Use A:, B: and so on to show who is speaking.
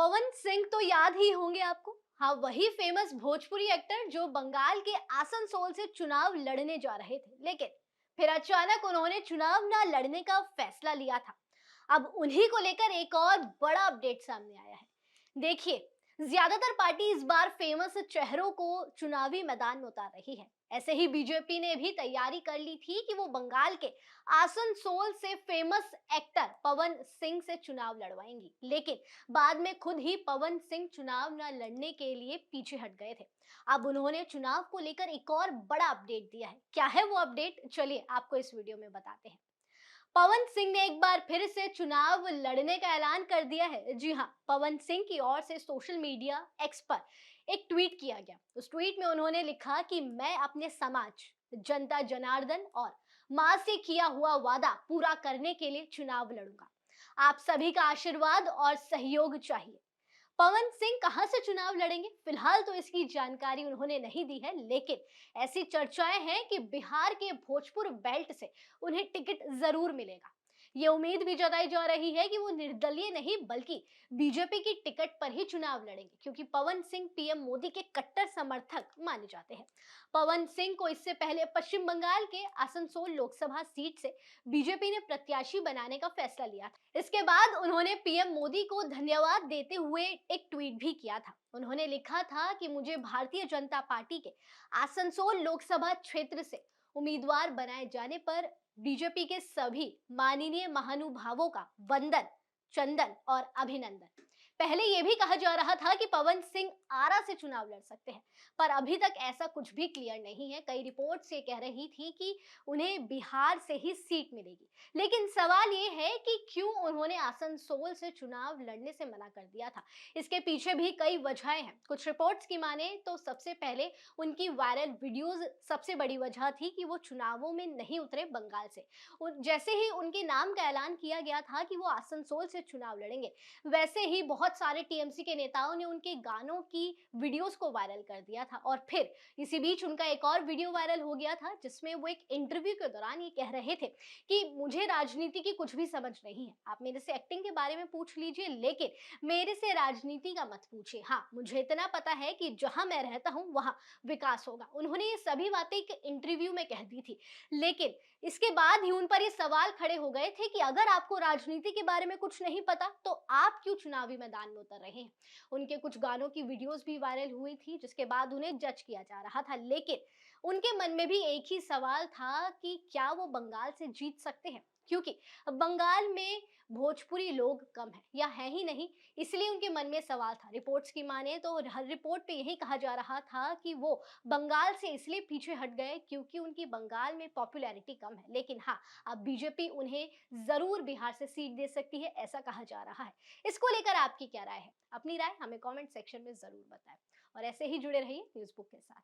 A: पवन सिंह तो याद ही होंगे आपको। हाँ, वही फेमस भोजपुरी एक्टर जो बंगाल के आसनसोल से चुनाव लड़ने जा रहे थे, लेकिन फिर अचानक उन्होंने चुनाव ना लड़ने का फैसला लिया था। अब उन्हीं को लेकर एक और बड़ा अपडेट सामने आया है। देखिए, ज्यादातर पार्टी इस बार फेमस चेहरों को चुनावी मैदान में उतार रही है। ऐसे ही बीजेपी ने भी तैयारी कर ली थी कि वो बंगाल के आसनसोल से फेमस एक्टर पवन सिंह से चुनाव लड़वाएंगी, लेकिन बाद में खुद ही पवन सिंह चुनाव न लड़ने के लिए पीछे हट गए थे। अब उन्होंने चुनाव को लेकर एक और बड़ा अपडेट दिया है। क्या है वो अपडेट, चलिए आपको इस वीडियो में बताते हैं। पवन सिंह ने एक बार फिर से चुनाव लड़ने का ऐलान कर दिया है। जी हाँ, पवन सिंह की ओर से सोशल मीडिया एक्स पर एक ट्वीट किया गया। उस ट्वीट में उन्होंने लिखा कि मैं अपने समाज, जनता जनार्दन और मां से किया हुआ वादा पूरा करने के लिए चुनाव लड़ूंगा। आप सभी का आशीर्वाद और सहयोग चाहिए। पवन सिंह कहां से चुनाव लड़ेंगे, फिलहाल तो इसकी जानकारी उन्होंने नहीं दी है, लेकिन ऐसी चर्चाएं हैं कि बिहार के भोजपुर बेल्ट से उन्हें टिकट जरूर मिलेगा। ये उम्मीद भी जताई जा रही है कि वो निर्दलीय नहीं बल्कि बीजेपी की टिकट पर ही चुनाव लड़ेंगे, क्योंकि पवन सिंह पीएम मोदी के कट्टर समर्थक माने जाते हैं। पवन सिंह को इससे पहले पश्चिम बंगाल के आसनसोल लोकसभा सीट से बीजेपी ने प्रत्याशी बनाने का फैसला लिया था। इसके बाद उन्होंने पीएम मोदी को धन्यवाद देते हुए एक ट्वीट भी किया था। उन्होंने लिखा था कि मुझे भारतीय जनता पार्टी के आसनसोल लोकसभा क्षेत्र से उम्मीदवार बनाए जाने पर बीजेपी के सभी माननीय महानुभावों का वंदन, चंदन और अभिनंदन। पहले यह भी कहा जा रहा था कि पवन सिंह आरा से चुनाव लड़ सकते हैं, पर अभी तक ऐसा कुछ भी क्लियर नहीं है। कई रिपोर्ट्स ये कह रही थी कि उन्हें बिहार से ही सीट मिलेगी, लेकिन सवाल ये है कि क्यों उन्होंने आसनसोल से चुनाव लड़ने से मना कर दिया था। इसके पीछे भी कई वजहें हैं। कुछ रिपोर्ट्स की माने तो सबसे पहले उनकी वायरल वीडियोस सबसे बड़ी वजह थी कि वो चुनावों में नहीं उतरे बंगाल से। जैसे ही उनके नाम का ऐलान किया गया था कि वो आसनसोल से चुनाव लड़ेंगे, वैसे ही बहुत सारे टीएमसी के नेताओं ने उनके गानों की वीडियोस को वायरल कर दिया था। और फिर इसी बीच उनका एक और वीडियो वायरल हो गया था, जिसमें वो एक इंटरव्यू के दौरान ये कह रहे थे कि मुझे राजनीति की कुछ भी समझ नहीं है। आप मेरे से एक्टिंग के बारे में पूछ लीजिए, लेकिन मेरे से राजनीति का मत पूछिए। हाँ, मुझे इतना पता है कि जहां मैं रहता हूं वहां विकास होगा। उन्होंने ये सभी बातें एक इंटरव्यू में कह दी थी, लेकिन इसके बाद ही उन पर ये सवाल खड़े हो गए थे कि अगर आपको राजनीति के बारे में कुछ नहीं पता तो आप क्यों चुनावी मैदान में उतर रहे हैं। उनके कुछ गानों की वीडियोस भी वायरल हुई थी, जिसके बाद उन्हें जज किया जा रहा था, लेकिन उनके मन में भी एक ही सवाल था कि क्या वो बंगाल से जीत सकते हैं, क्योंकि बंगाल में भोजपुरी लोग कम हैं या है ही नहीं। इसलिए उनके मन में सवाल था। रिपोर्ट्स की माने तो हर रिपोर्ट पे यही कहा जा रहा था कि वो बंगाल से इसलिए पीछे हट गए क्योंकि उनकी बंगाल में पॉपुलैरिटी कम है। लेकिन हाँ, अब बीजेपी उन्हें जरूर बिहार से सीट दे सकती है, ऐसा कहा जा रहा है। इसको लेकर आपकी क्या राय है? अपनी राय हमें कमेंट सेक्शन में जरूर बताएं और ऐसे ही जुड़े रहिए न्यूज़ बुक के साथ।